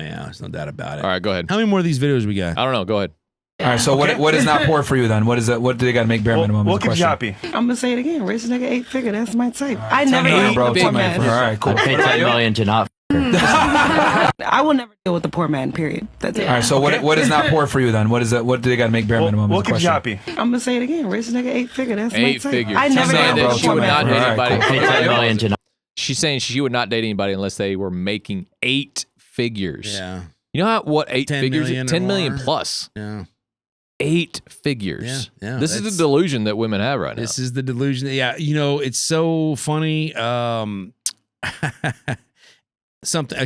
yeah, there's no doubt about it. All right, go ahead. How many more of these videos we got? I don't know. Go ahead. All right, so what is not poor for you then? What is that? What do they got to make bare minimum? What keeps you happy? I'm gonna say it again. Rich nigga 8-figure. That's my type. I 10 never million, deal bro. with the 10 poor million. man. All right, cool. I pay 10 million to not. I will never deal with the poor man. Period. That's it. All right, so what is not poor for you then? What is that? What do they got to make bare minimum? What keeps you happy? I'm gonna say it again. Rich nigga 8-figure. That's my type. 8-figure. I never saying deal that with she the poor would not man. date All right, anybody. cool. Pay 10 million to not. She's saying she would not date anybody unless they were making 8 figures. Yeah. You know what 8 10 figures? million or 10 million more. plus. Yeah. 8 figures. Yeah, this is that's- the delusion that women have right now. This is the delusion. Yeah, it's so funny. A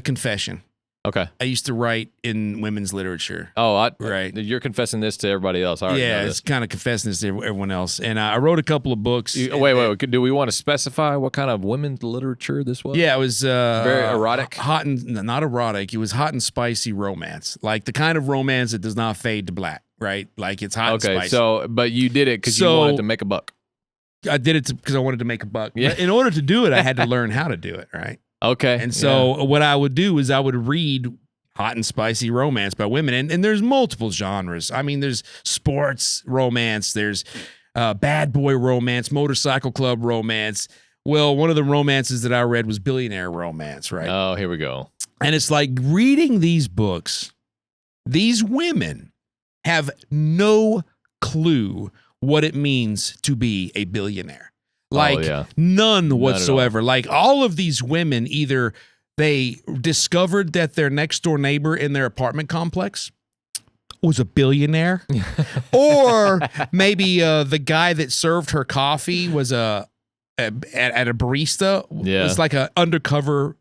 confession. Okay. I used to write in women's literature. Oh, Right. You're confessing this to everybody else. I already know Yeah, this. it's kind of confessing this to everyone else. And I wrote a couple of books. Wait. Do we want to specify what kind of women's literature this was? Yeah, it was Very erotic? hot and not erotic. It was hot and spicy romance, like the kind of romance that does not fade to black. Right, like it's hot and Okay, spicy. but you did it because you So- wanted to make a buck. I did it because I wanted to make a buck. Yeah. But in order to do it, I had to learn how to do it. Right. Okay. And so what I would do is I would read hot and spicy romance by women. And there's multiple genres. I mean, there's sports romance. There's bad boy romance, motorcycle club romance. Well, one of the romances that I read was Billionaire romance, right? Oh, here we go. And it's like reading these books, these women have no clue what it means to be a billionaire. Like none whatsoever. Like all of these women, either they discovered that their next door neighbor in their apartment complex was a billionaire, or maybe the guy that served her coffee was at a barista was like an undercover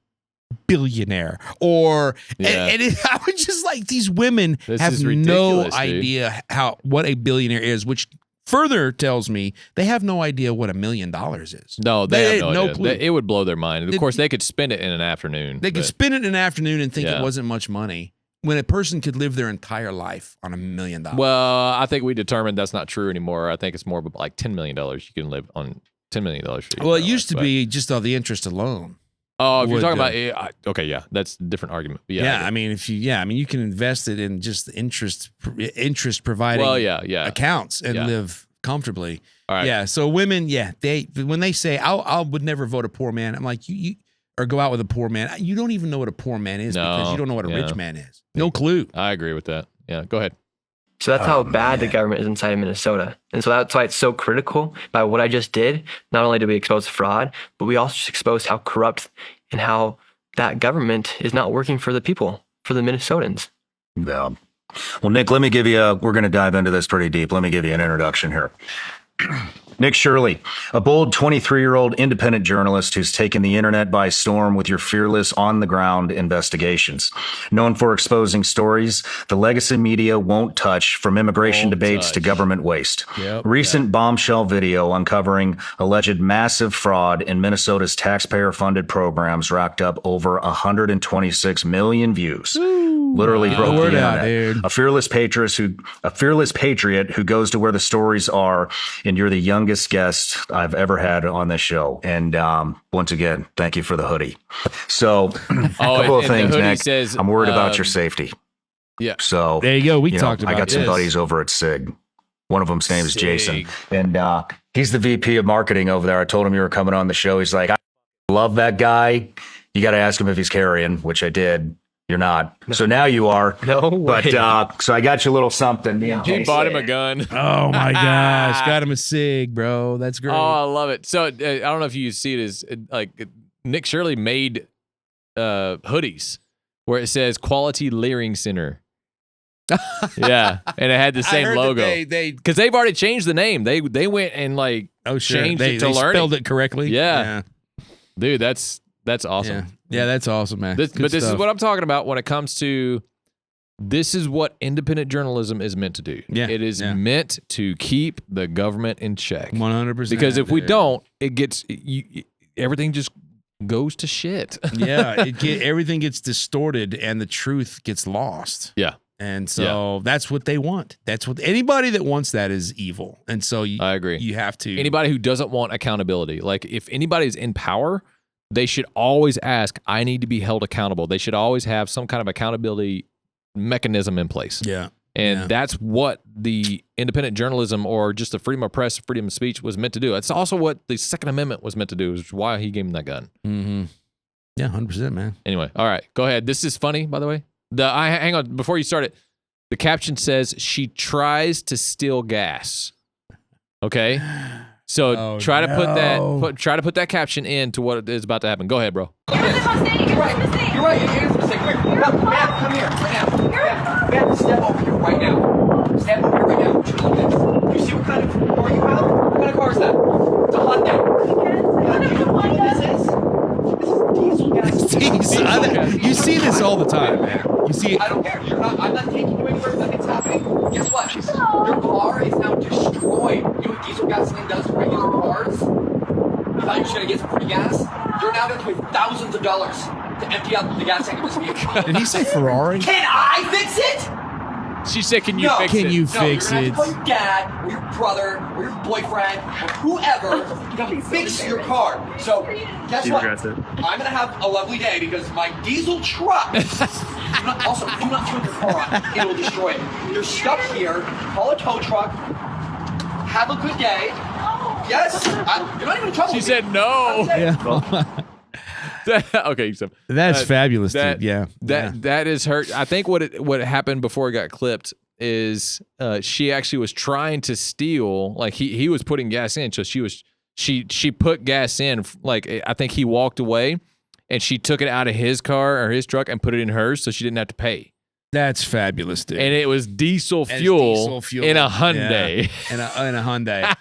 billionaire, or and I was just like, these women have no idea what a billionaire is, which further tells me they have no idea what $1 million is. No, they have no clue. It would blow their mind. Of course, they could spend it in an afternoon. They could spend it in an afternoon and think it wasn't much money, when a person could live their entire life on $1 million. Well, I think we determined that's not true anymore. I think it's more of like $10 million. You can live on $10 million. Well, it used to be just all the interest alone. Oh, if you're talking about okay, yeah, that's a different argument. But I mean, you can invest it in just interest providing accounts and live comfortably. All right. Yeah. So women, when they say I would never vote a poor man, I'm like you or go out with a poor man. You don't even know what a poor man is because you don't know what a rich man is. No clue. I agree with that. Yeah. Go ahead. So that's how bad the government is inside of Minnesota. And so that's why it's so critical. By what I just did, not only did we expose fraud, but we also just exposed how corrupt and how that government is not working for the people, for the Minnesotans. Yeah. Well, Nick, let me give you we're going to dive into this pretty deep. Let me give you an introduction here. Nick Shirley, a bold 23-year-old independent journalist who's taken the internet by storm with your fearless on-the-ground investigations. Known for exposing stories the legacy media won't touch, from immigration debates to government waste. Recent bombshell video uncovering alleged massive fraud in Minnesota's taxpayer-funded programs racked up over 126 million views. Literally broke the internet. A fearless patriot who goes to where the stories are, and you're the youngest guest I've ever had on this show. And once again, thank you for the hoodie. So a couple of things, Nick. Says, I'm worried about your safety. Yeah. So there you go. We talked about I got some buddies over at SIG. One of them's name is Jason. And he's the VP of marketing over there. I told him you were coming on the show. He's like, I love that guy. You got to ask him if he's carrying, which I did. You're not. So now you are. No way. But so I got you a little something. He bought him a gun. Oh my gosh. Got him a SIG, bro. That's great. Oh, I love it. So I don't know if you see it as like Nick Shirley made hoodies where it says Quality Leering Center. Yeah. And it had the same logo. Because they've already changed the name. They went and changed it to Learning. Spelled it correctly. Yeah. Dude, that's awesome. Yeah, that's awesome, man. This is what I'm talking about when it comes to this is what independent journalism is meant to do. Yeah, it is meant to keep the government in check. 100%. Because if we don't, it gets everything just goes to shit. Yeah, everything gets distorted and the truth gets lost. Yeah. And so that's what they want. That's what anybody that wants that is evil. And so I agree. You have to. Anybody who doesn't want accountability, like if anybody's in power, they should always ask, I need to be held accountable. They should always have some kind of accountability mechanism in place. Yeah. And that's what the independent journalism or just the freedom of press, freedom of speech was meant to do. It's also what the Second Amendment was meant to do, which is why he gave him that gun. Mm-hmm. Yeah, 100%, man. Anyway, all right, go ahead. This is funny, by the way. Hang on, before you start it, the caption says, she tries to steal gas. Okay? So try to put that caption into what is about to happen. Go ahead, bro. You're right. You're right. It is a mistake. Quick, ma'am, come here right now. Ma'am, step over here right now. Step over here right now. What you look at? You see what kind of car you have? What kind of car is that? It's a Hyundai. You know what this is? This is diesel gas. Diesel. You see this all the time, man. You see it. I don't care. I'm not taking you anywhere. Nothing's happening. Guess what? Your car is now destroyed. You know what diesel gasoline does to regular cars? You thought you were going to get some free gas? You're now going to pay thousands of dollars to empty out the gas tank of this vehicle. Did he say Ferrari? Can I fix it? She said, can you fix it? Can you No, fix you're it? going to have to call your dad or your brother or your boyfriend or whoever to come fix your car. So, guess what? I'm going to have a lovely day because my diesel truck, do not turn your car on. It will destroy it. You're stuck here. Call a tow truck. Have a good day. Yes. You're not even in trouble. She with said me. no. Yeah. Okay, so That's fabulous, dude. Yeah. That is her. I think what happened before it got clipped is she actually was trying to steal. Like he was putting gas in, so she put gas in. Like I think he walked away, and she took it out of his car or his truck and put it in hers, so she didn't have to pay. That's fabulous, dude. And it was diesel fuel in a Hyundai. Yeah. In a Hyundai.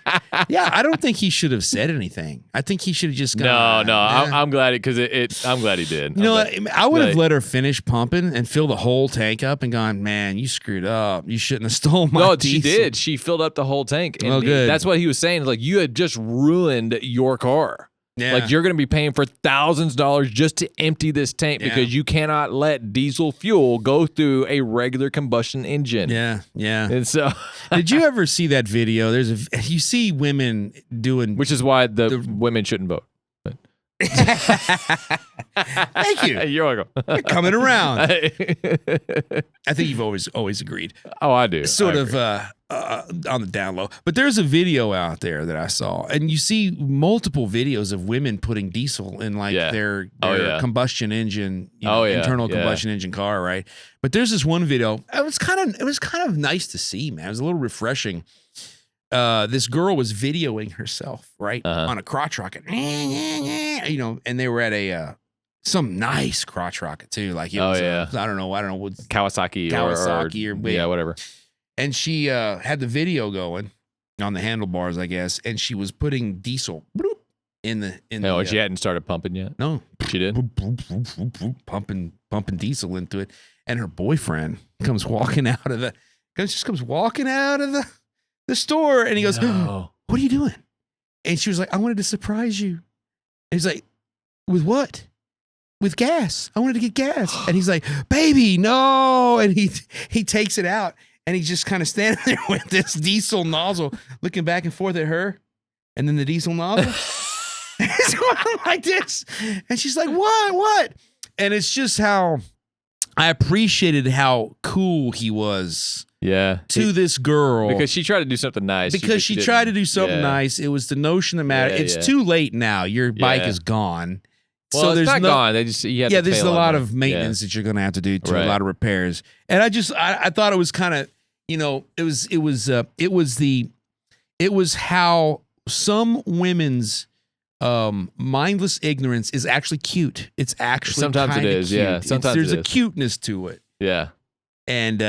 Yeah, I don't think he should have said anything. I think he should have just gone. No. I'm glad I'm glad he did. You know what? I would have let her finish pumping and fill the whole tank up and gone, man, you screwed up. You shouldn't have stolen my diesel. She did. She filled up the whole tank. And well, good. That's what he was saying. Like, you had just ruined your car. Yeah. Like, you're going to be paying for thousands of dollars just to empty this tank because you cannot let diesel fuel go through a regular combustion engine. Yeah. And so, did you ever see that video? You see women doing, which is why the women shouldn't vote. Thank you. You're welcome. You're coming around. I think you've always agreed. Oh, I do. Sort of on the down low. But there's a video out there that I saw, and you see multiple videos of women putting diesel in their combustion engine, internal combustion engine car, right? But there's this one video. It was kind of nice to see, man. It was a little refreshing. This girl was videoing herself, right, on a crotch rocket, and they were at a some nice crotch rocket too, like it was I don't know what Kawasaki or whatever. And she had the video going on the handlebars, I guess, and she was putting diesel in the. No, she hadn't started pumping yet. No, she did. Pumping diesel into it, and her boyfriend comes walking out of the store, and he goes, "What are you doing?" And she was like, "I wanted to surprise you." And he's like, "With what?" "With gas. I wanted to get gas." And he's like, "Baby, no!" And he takes it out, and he's just kind of standing there with this diesel nozzle, looking back and forth at her, and then the diesel nozzle. It's going like this, and she's like, "What?" And it's just how I appreciated how cool he was. Yeah. To this girl. Because she tried to do something nice. Because she tried to do something nice. It was the notion that mattered. It's too late now. Your bike is gone. Well, so it's there's not gone. They just there's a lot of maintenance that you're going to have to do to a lot of repairs. And I thought it was kind of, it was how some women's mindless ignorance is actually cute. It's actually sometimes it is. Cute. Yeah. Sometimes there's a cuteness to it. Yeah. And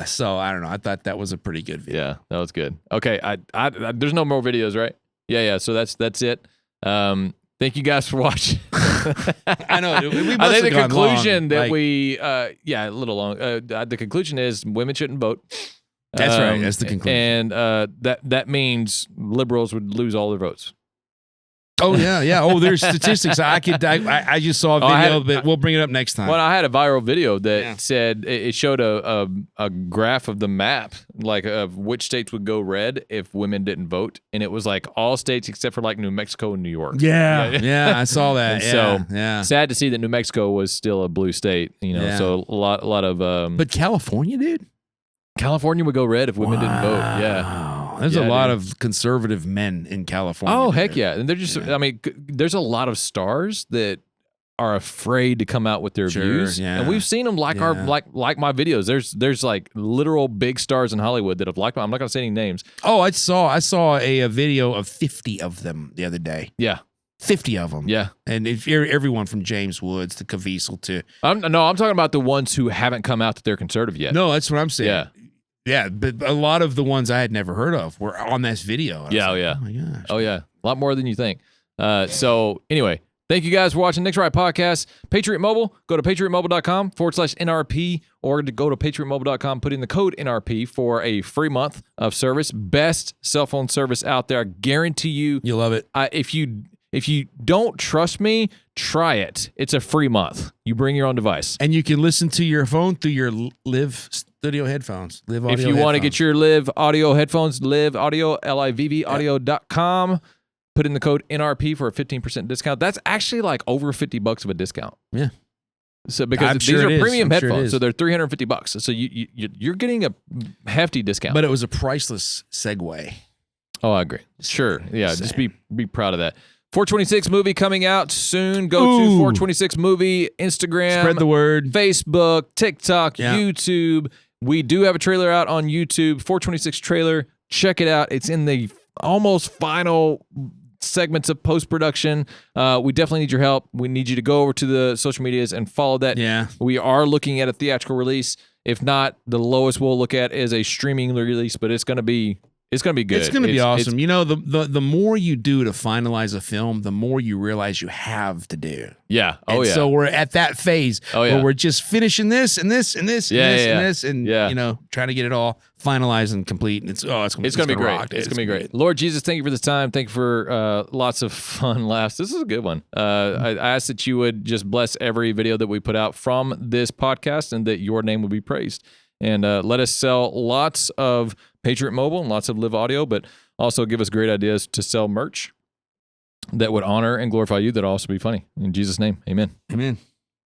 so I don't know. I thought that was a pretty good video. Yeah, that was good. Okay, I there's no more videos, right? Yeah. So that's it. Thank you guys for watching. I know. I think the conclusion that a little long. The conclusion is women shouldn't vote. That's right. That's the conclusion. And that means liberals would lose all their votes. Oh yeah. Oh, there's statistics. I just saw a video, but we'll bring it up next time. Well, I had a viral video that said it showed a graph of the map, like of which states would go red if women didn't vote, and it was like all states except for like New Mexico and New York. Yeah, I saw that. Sad to see that New Mexico was still a blue state. So a lot of. But California, dude. California would go red if women didn't vote. Yeah. There's a lot of conservative men in California. Oh, heck yeah. And they're just, I mean, there's a lot of stars that are afraid to come out with their views. Yeah. And we've seen them like like my videos. There's like literal big stars in Hollywood that have liked I'm not going to say any names. Oh, I saw a video of 50 of them the other day. Yeah. 50 of them. Yeah. And if everyone from James Woods to Caviezel to. I'm talking about the ones who haven't come out that they're conservative yet. No, that's what I'm saying. Yeah. Yeah, but a lot of the ones I had never heard of were on this video. Yeah, like, yeah. Oh my gosh. Oh yeah, a lot more than you think. So anyway, thank you guys for watching Nick's Right Podcast. Patriot Mobile, go to patriotmobile.com/NRP or to go to patriotmobile.com, put in the code NRP for a free month of service. Best cell phone service out there. I guarantee you. You'll love it. If you don't trust me, try it. It's a free month. You bring your own device. And you can listen to your phone through your Live Studio headphones. Live Audio If you want to get your Live Audio headphones, Live Audio, LIVV audio.com. Put in the code NRP for a 15% discount. That's actually like over $50 of a discount. Yeah. So because these are premium headphones, so they're $350. So you're getting a hefty discount. But it was a priceless segue. Oh, I agree. Sure. Yeah, just be proud of that. 426 movie coming out soon. Go to 426 movie, Instagram, spread the word, Facebook, TikTok, YouTube. We do have a trailer out on YouTube, 426 trailer. Check it out. It's in the almost final segments of post-production. We definitely need your help. We need you to go over to the social medias and follow that. Yeah. We are looking at a theatrical release. If not, the lowest we'll look at is a streaming release, but it's going to be good. It's going to be awesome. The more you do to finalize a film, the more you realize you have to do. Yeah. So we're at that phase where we're just finishing this and this and this and this and this and trying to get it all finalized and compleit. And it's going to be great. rock, it's going to be great. Lord Jesus, thank you for this time. Thank you for lots of fun laughs. This is a good one. I ask that you would just bless every video that we put out from this podcast and that your name would be praised. And let us sell lots of Patriot Mobile and lots of Live Audio, but also give us great ideas to sell merch that would honor and glorify you, that would also be funny. In Jesus' name, amen. Amen.